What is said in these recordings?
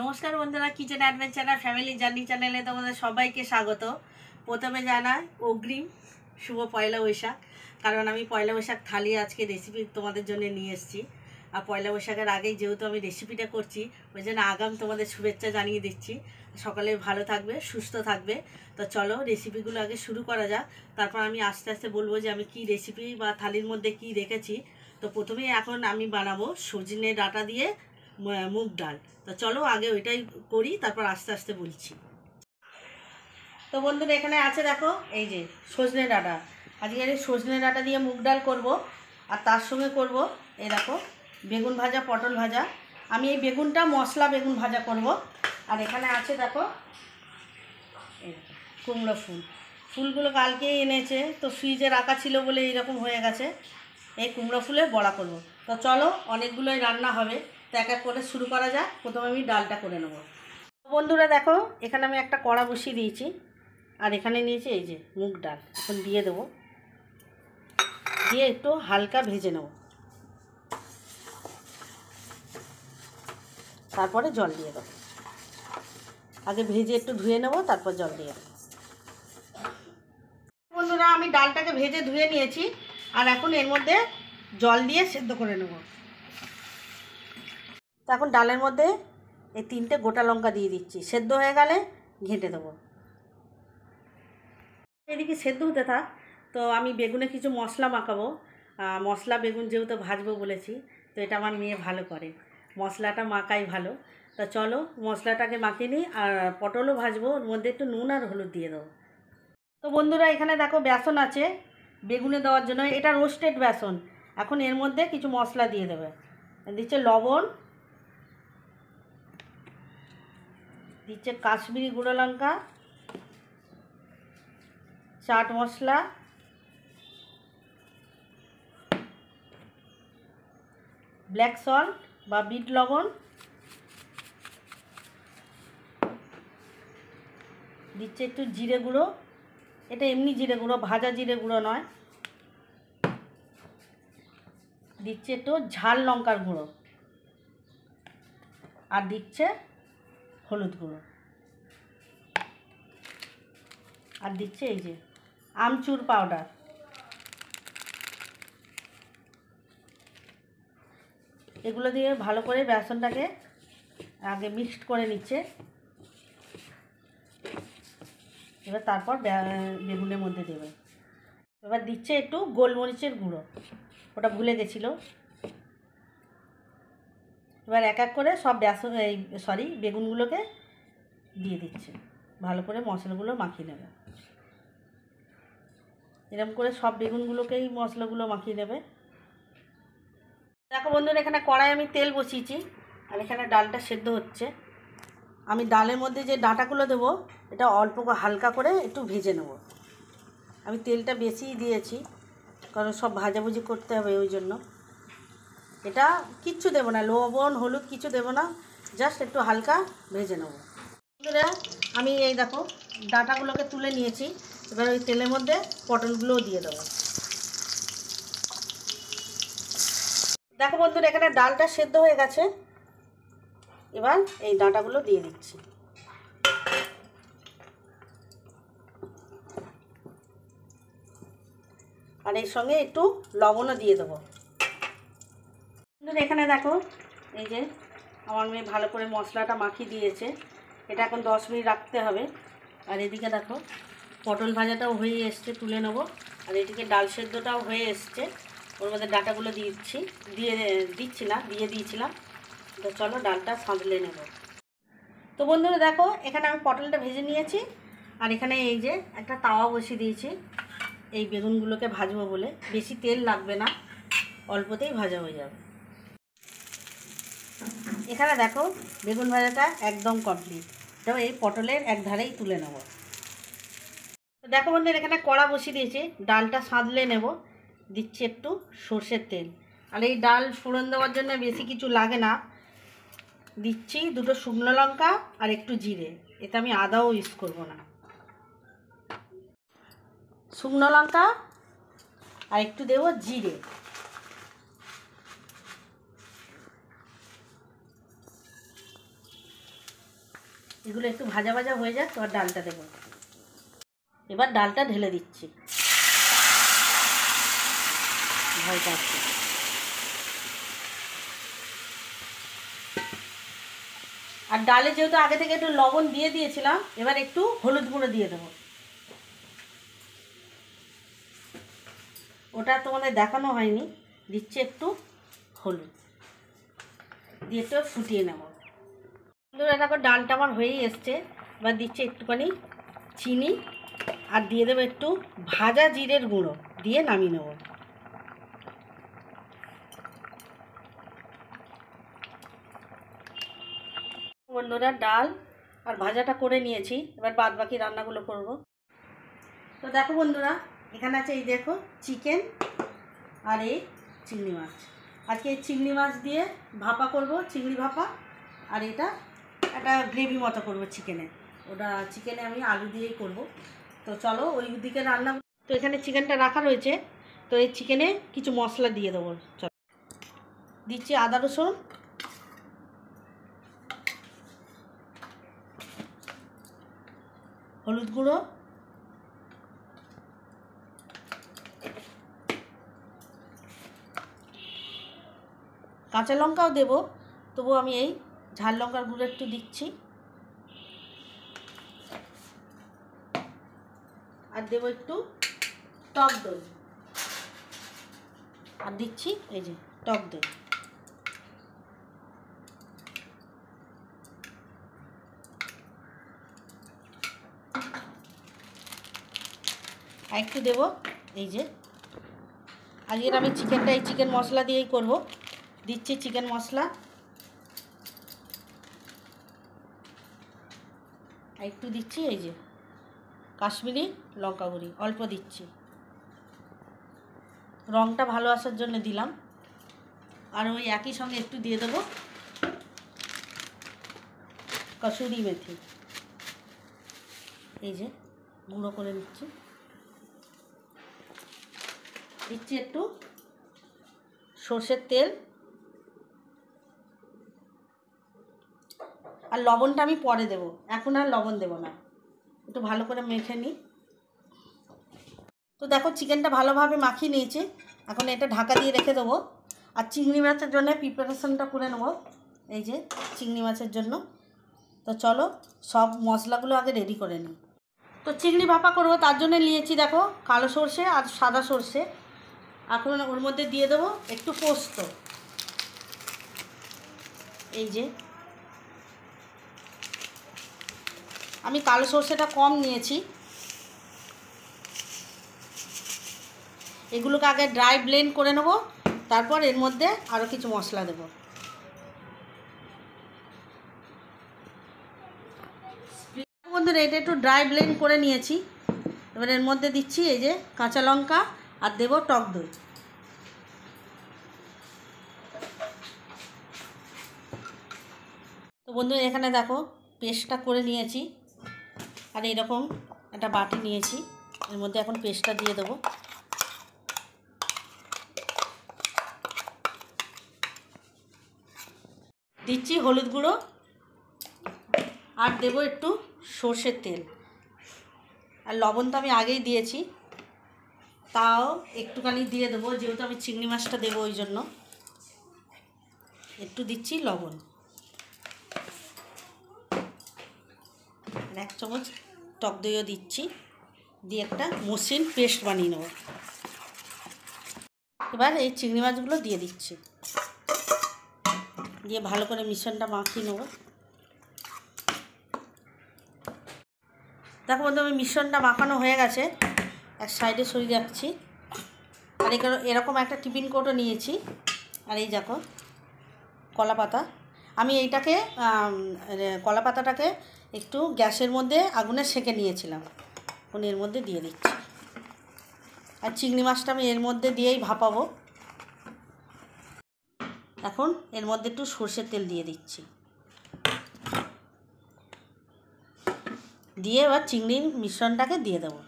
নমস্কার বন্ধুরা, kitchen adventure আর family journey চ্যানেলে তোমাদের সবাইকে স্বাগত। প্রথমে জানাই অগ্রিম শুভ পয়লা বৈশাখ, কারণ আমি পয়লা বৈশাখ থালি আজকে রেসিপি তোমাদের জন্য নিয়ে এসেছি। আর পয়লা বৈশাখের আগেই যেহেতু আমি রেসিপিটা করছি, ওই জন্য আগাম তোমাদের শুভেচ্ছা জানিয়ে দিচ্ছি। সকালে ভালো থাকবে, সুস্থ থাকবে। তো চলো রেসিপিগুলো আগে শুরু করা যাক, তারপর আমি আস্তে আস্তে বলবো যে আমি কি রেসিপি বা থালির মধ্যে কি রেখেছি। তো প্রথমেই এখন আমি বানাবো সজনে ডাঁটা দিয়ে মুগ ডাল। তো চলো আগে ওইটাই করি, তারপর আস্তে আস্তে বলছি। তো বন্ধুরা এখানে আছে দেখো, এই যে সজনে ডাঁটা। আজকে এই সজনে ডাঁটা দিয়ে মুগ ডাল করব, আর তার সঙ্গে করব এই দেখো বেগুন ভাজা, পটল ভাজা। আমি এই বেগুনটা মশলা বেগুন ভাজা করব। আর এখানে আছে দেখো এই কুমড়ো ফুল। ফুলগুলো কালকেই এনেছে, তো ফ্রিজে রাখা ছিল বলে এইরকম হয়ে গেছে। এই কুমড়ো ফুলের বড়া করব। তো চলো অনেকগুলোই রান্না হবে, তো এক এক করে শুরু করা যাক। প্রথমে আমি ডালটা করে নেব। বন্ধুরা দেখো এখানে আমি একটা কড়া বসিয়ে দিয়েছি, আর এখানে নিয়েছি এই যে মুগ ডাল। এখন দিয়ে দেবো, দিয়ে একটু হালকা ভেজে নেব, তারপরে জল দিয়ে দেবো। আগে ভেজে একটু ধুয়ে নেব, তারপর জল দিয়ে দেবো। বন্ধুরা আমি ডালটাকে ভেজে ধুয়ে নিয়েছি, আর এখন এর মধ্যে জল দিয়ে সেদ্ধ করে নেব। তো এখন ডালের মধ্যে এই 3টে গোটা লঙ্কা দিয়ে দিচ্ছি, সেদ্ধ হয়ে গেলে ঘেঁটে দেবো। এদিকে সেদ্ধ হতে থাক, তো আমি বেগুনে কিছু মশলা মাখাবো। মশলা বেগুন যেহেতু ভাজবো বলেছি, তো এটা আমার মেয়ে ভালো করে, মশলাটা মাখাই ভালো। তা চলো মশলাটাকে মাখিয়ে নিই, আর পটলও ভাজবো, ওর মধ্যে একটু নুন আর হলুদ দিয়ে দেবো। তো বন্ধুরা এখানে দেখো বেসন আছে বেগুনে দেওয়ার জন্য, এটা রোস্টেড বেসন। এখন এর মধ্যে কিছু মশলা দিয়ে দেবে। দিচ্ছে লবণ, দিচ্ছে কাশ্মীরি গুঁড়ো লঙ্কা, চাট মশলা, ব্ল্যাক সল্ট বা বিট লবণ, দিচ্ছে একটু জিরে গুঁড়ো। এটা এমনি জিরে গুঁড়ো, ভাজা জিরে গুঁড়ো নয়। দিচ্ছে একটু ঝাল লঙ্কার গুঁড়ো, আর দিচ্ছে হলুদ গুঁড়ো, আর দিচ্ছে এই যে আমচুর পাউডার। এগুলো দিয়ে ভালো করে বেসনটাকে আগে মিক্সড করে নিচ্ছে। এবার তারপর বেগুনের মধ্যে দেবে। এবার দিচ্ছে একটু গোলমরিচের গুঁড়ো, ওটা ভুলে গেছিলো। এবার এক এক করে সব বেগুনগুলোকে দিয়ে দিচ্ছে, ভালো করে মশলাগুলো মাখিয়ে নেবে। এরকম করে সব বেগুনগুলোকেই মশলাগুলো মাখিয়ে নেবে। দেখো বন্ধুরা এখানে কড়াই আমি তেল বসিয়েছি, আর এখানে ডালটা সেদ্ধ হচ্ছে। আমি ডালের মধ্যে যে ডাঁটাগুলো দেবো, এটা অল্প হালকা করে একটু ভেজে নেব। আমি তেলটা বেশিই দিয়েছি, কারণ সব ভাজাভুজি করতে হবে, ওই জন্য। এটা কিচ্ছু দেবো না, লবণ হলুদ কিছু দেবো না, জাস্ট একটু হালকা ভেজে নেব। বন্ধুরা আমি এই দেখো ডাঁটাগুলোকে তুলে নিয়েছি। এবার ওই তেলের মধ্যে পটলগুলোও দিয়ে দেবো। দেখো বন্ধুরা এখানে ডালটা সেদ্ধ হয়ে গেছে, এবার এই ডাঁটাগুলো দিয়ে দিচ্ছি। আর এর সঙ্গে একটু লবণও দিয়ে দেবো। বন্ধুরা এখানে দেখো এই যে আমার মেয়ে ভালো করে মশলাটা মাখিয়ে দিয়েছে। এটা এখন 10 মিনিট রাখতে হবে। আর এদিকে দেখো পটল ভাজাটাও হয়ে এসছে, তুলে নেব। আর এদিকে ডাল সেদ্ধটাও হয়ে এসছে, ওর মধ্যে ডাঁটাগুলো দিয়ে দিয়েছিলাম। তো চলো ডালটা সাঁতলে নেব। তো বন্ধুরা দেখো এখানে আমি পটলটা ভেজে নিয়েছি, আর এখানে এই যে একটা তাওয়া বসিয়ে দিয়েছি এই বেগুনগুলোকে ভাজবো বলে। বেশি তেল লাগবে না, অল্পতেই ভাজা হয়ে যাবে। এখানে দেখো বেগুন ভাজাটা একদম কমপ্লিট। তো এই পটলের এক ধারেই তুলে নেব। তো দেখো বন্ধুরা এখানে কড়া বসিয়ে দিয়েছি, ডালটা সাঁতলে নেব। দিচ্ছি একটু সর্ষের তেল, আর এই ডাল ফোড়ন দেওয়ার জন্য বেশি কিছু লাগে না। দিচ্ছি 2টো শুকনো লঙ্কা আর একটু জিরে, এতে আমি আদাও ইউজ করব না। শুকনো লঙ্কা আর একটু দেবো জিরে। এগুলো একটু ভাজা ভাজা হয়ে যাক, তো ডালটা দেবো। এবার ডালটা ঢেলে দিচ্ছি। ভয় পাচ্ছি। আর ডালে যেহেতু আগে থেকে একটু লবণ দিয়ে দিয়েছিলাম, এবার একটু হলুদ গুঁড়ো দিয়ে দেবো। ওটা তোমাদের দেখানো হয়নি, দিচ্ছি একটু হলুদ দিয়ে একটু ফুটিয়ে নেব। দেখো ডালটা আমার হয়েই এসছে। এবার দিচ্ছি একটুখানি চিনি আর দিয়ে দেবো একটু ভাজা জিরের গুঁড়ো, দিয়ে নামিয়ে নেব। বন্ধুরা ডাল আর ভাজাটা করে নিয়েছি, এবার বাদ বাকি রান্নাগুলো করব। তো দেখো বন্ধুরা, এখানে আছে এই দেখো চিকেন আর এই চিংড়ি মাছ। আজকে এই চিংড়ি মাছ দিয়ে ভাপা করব, চিংড়ি ভাপা। আর এটা একটা গ্রেভি মতো করব চিকেনে। ওটা চিকেনে আমি আলু দিয়েই করব। তো চলো ওই দিকে রান্না। তো এখানে চিকেনটা রাখা রয়েছে, তো এই চিকেনে কিছু মশলা দিয়ে দেবো। চলো দিচ্ছি আদা রসুন, হলুদ গুঁড়ো, কাঁচা লঙ্কাও দেবো, তবু আমি এই ঝাল লঙ্কার গুঁড়ো একটু দিচ্ছি। আর দেবো একটু টক দই, আর দিচ্ছি এই যে টক দই। আর একটু দেবো এই যে, আজকের আমি চিকেনটা এই চিকেন মশলা দিয়েই করব। দিচ্ছি চিকেন মশলা, আর একটু দিচ্ছি এই যে কাশ্মীরি লঙ্কা গুঁড়ি, অল্প দিচ্ছি, রঙটা ভালো আসার জন্য দিলাম। আর ওই একই সঙ্গে একটু দিয়ে দেবো কসুরি মেথি, এই যে গুঁড়ো করে নিচ্ছি। দিচ্ছি একটু সর্ষের তেল, আর লবণটা আমি পরে দেবো, এখন আর লবণ দেবো না। একটু ভালো করে মেখে নিই। তো দেখো চিকেনটা ভালোভাবে মাখিয়ে নিয়েছি, এখন এটা ঢাকা দিয়ে রেখে দেবো। আর চিংড়ি মাছের জন্য প্রিপারেশনটা করে নেবো, এই যে চিংড়ি মাছের জন্য। তো চলো সব মশলাগুলো আগে রেডি করে নিই। তো চিংড়ি ভাপা করবো, তার জন্য নিয়েছি দেখো কালো সর্ষে আর সাদা সর্ষে। এখন ওর মধ্যে দিয়ে দেবো একটু পোস্ত, এই যে আমি কালো সর্ষেটা কম নিয়েছি। এগুলোকে আগে ড্রাই ব্লেন্ড করে নেব, তারপর এর মধ্যে আরও কিছু মশলা দেব। বন্ধুরা এটা একটু ড্রাই ব্লেন্ড করে নিয়েছি। এবার এর মধ্যে দিচ্ছি এই যে কাঁচা লঙ্কা, আর দেব টক দই। তো বন্ধুরা এখানে দেখো পেস্টটা করে নিয়েছি, আর এরকম একটা বাটি নিয়েছি, এর মধ্যে এখন পেস্টটা দিয়ে দেবো। দিচ্ছি হলুদ গুঁড়ো, আর দেবো একটু সর্ষের তেল। আর লবণ তো আমি আগেই দিয়েছি, তাও একটুখানি দিয়ে দেবো, যেহেতু আমি চিংড়ি মাছটা দেবো ওই জন্য একটু দিচ্ছি লবণ। আর 1 চামচ টক দইও দিচ্ছি, দিয়ে একটা মসৃণ পেস্ট বানিয়ে নেব। এবার এই চিংড়ি মাছগুলো দিয়ে দিচ্ছি, দিয়ে ভালো করে মিশ্রণটা মাখিয়ে নেব। দেখো বন্ধু আমি মিশ্রণটা মাখানো হয়ে গেছে, এক সাইডে সরিয়ে রাখছি। আর এরকম একটা টিফিন কোটও নিয়েছি, আর এই দেখো কলা পাতা। আমি এইটাকে কলা পাতাটাকে একটু গ্যাসের মধ্যে আগুনে সেঁকে নিয়েছিলাম, এখন এর মধ্যে দিয়ে দিচ্ছি। আর চিংড়ি মাছটা আমি এর মধ্যে দিয়েই ভাপাবো। এখন এর মধ্যে একটু সর্ষের তেল দিয়ে দিচ্ছি, দিয়ে এবার চিংড়ির মিশ্রণটাকে দিয়ে দেবো।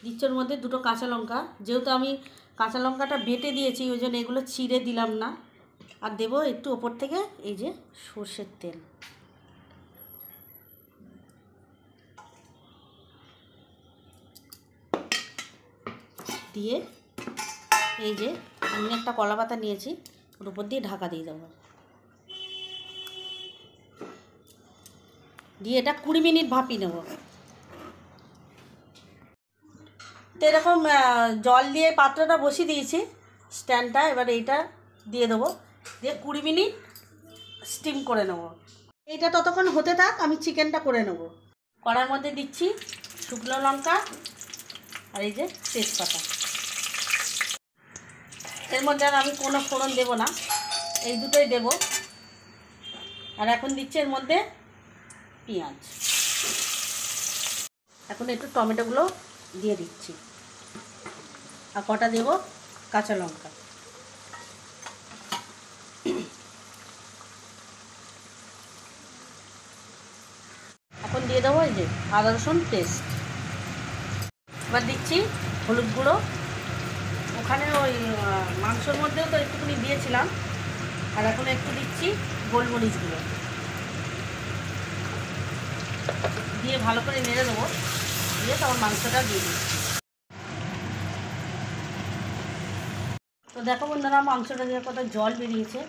দিচ্ছি ওর মধ্যে 2টো কাঁচা লঙ্কা, যেহেতু আমি কাঁচা লঙ্কাটা বেটে দিয়েছি, ওই জন্য এগুলো চিড়ে দিলাম না। আর দেবো একটু ওপর থেকে এই যে সর্ষের তেল। দিয়ে এই যে আমি একটা কলা পাতা নিয়েছি, ওর উপর দিয়ে ঢাকা দিয়ে দেবো। দিয়ে এটা 20 মিনিট ভাপিয়ে নেব। তো এরকম জল দিয়ে পাত্রটা বসিয়ে দিয়েছি, স্ট্যান্ডটা। এবার এইটা দিয়ে দেবো, দিয়ে 20 মিনিট স্টিম করে নেব। এইটা ততক্ষণ হতে থাক, আমি চিকেনটা করে নেব। কড়ার মধ্যে দিচ্ছি শুকনো লঙ্কা আর এই যে তেজপাতা। এর মধ্যে আর আমি কোনো ফোড়ন দেব না, এই দুটোই দেব। আর এখন দিচ্ছি এর মধ্যে পেঁয়াজ। এখন একটু টমেটোগুলো দিয়ে দিচ্ছি, আর কটা দেব কাঁচা লঙ্কা। এখন দিয়ে দেবো এই যে আদা রসুন পেস্ট। এবার দিচ্ছি হলুদ গুঁড়ো, ওখানে ওই মাংসর মধ্যেও তো একটুখানি দিয়েছিলাম। আর এখন একটু দিচ্ছি গোলমরিচ গুঁড়ো, দিয়ে ভালো করে নেড়ে দেবো। দিয়ে তারপর মাংসটা দিয়ে দিচ্ছি। তো দেখো বন্ধুরা, মাংসটা দিয়ে কত জল বেরিয়েছে।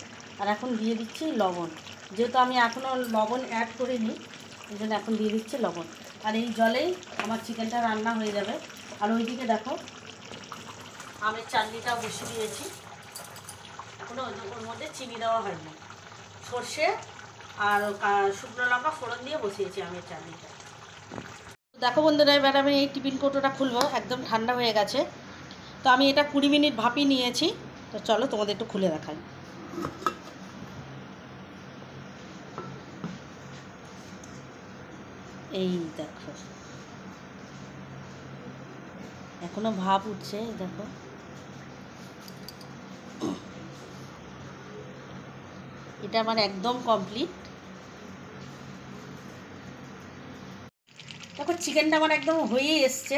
আর এখন দিয়ে দিচ্ছি লবণ, যেহেতু আমি এখনও লবণ অ্যাড করিনি, এই জন্য এখন দিয়ে দিচ্ছি লবণ। আর এই জলেই আমার চিকেনটা রান্না হয়ে যাবে। আর ওইদিকে দেখো আমের চাটনিটাও বসিয়ে দিয়েছি, এখনও ওর মধ্যে চিনি দেওয়া হয়নি। সর্ষে আর শুকনো লঙ্কা ফোড়ন দিয়ে বসিয়েছি আমের চাটনিটা। দেখো বন্ধুরা, এবার আমি এই টিফিন কৌটোটা খুলবো, একদম ঠান্ডা হয়ে গেছে। তো আমি এটা 20 মিনিট ভাপিয়ে নিয়েছি। তো চলো তোমাদের একটু খুলে দেখাই। এই দেখো এখনো ভাপ উঠছে, দেখো। এটা আমার একদম কমপ্লিট। দেখো চিকেনটা আমার একদম হয়েই এসছে।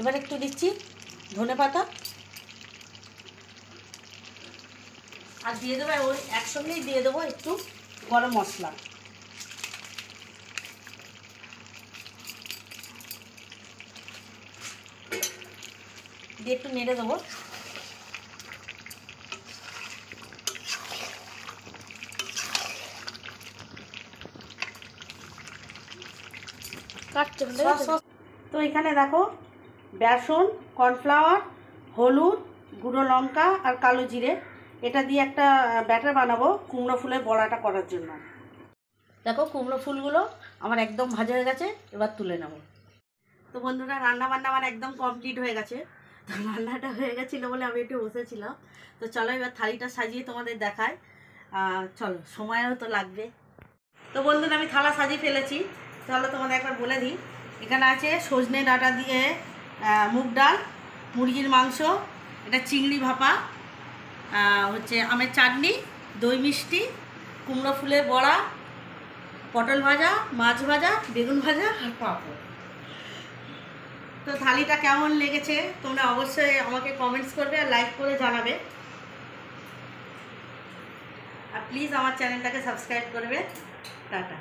এবার একটু দিচ্ছি ধনেপাতা, আর দিয়ে দেবো ওই একসঙ্গেই দিয়ে দেবো একটু গরম মশলা। দিয়ে একটু নেড়ে দেবো। তো এখানে দেখো বেসন, কর্নফ্লাওয়ার, হলুদ, গুঁড়ো লঙ্কা আর কালো জিরে, এটা দিয়ে একটা ব্যাটার বানাবো কুমড়ো ফুলের বড়াটা করার জন্য। দেখো কুমড়ো ফুলগুলো আমার একদম ভাজা হয়ে গেছে, এবার তুলে নেব। তো বন্ধুরা, রান্না বান্না আমার একদম কমপ্লিট হয়ে গেছে। তো রান্নাটা হয়ে গেছিলো বলে আমি একটু বসেছিলাম। তো চলো এবার থালিটা সাজিয়ে তোমাদের দেখায়। চলো, সময়ও তো লাগবে। তো বন্ধুরা, আমি থালা সাজিয়ে ফেলেছি। চলো তোমাদের একবার বলে দিই। এখানে আছে সজনে ডাঁটা দিয়ে মুগ ডাল, মুরগির মাংস, এটা চিংড়ি ভাপা, হচ্ছে আমের চাটনি, দই মিষ্টি, কুমড়ো ফুলের বড়া, পটল ভাজা, মাছ ভাজা, বেগুন ভাজা আর পাঁপড়। তো থালিটা কেমন লেগেছে তোমরা অবশ্যই আমাকে কমেন্টস করবে আর লাইক করে জানাবে। আর প্লিজ আমার চ্যানেলটাকে সাবস্ক্রাইব করবে। টাটা।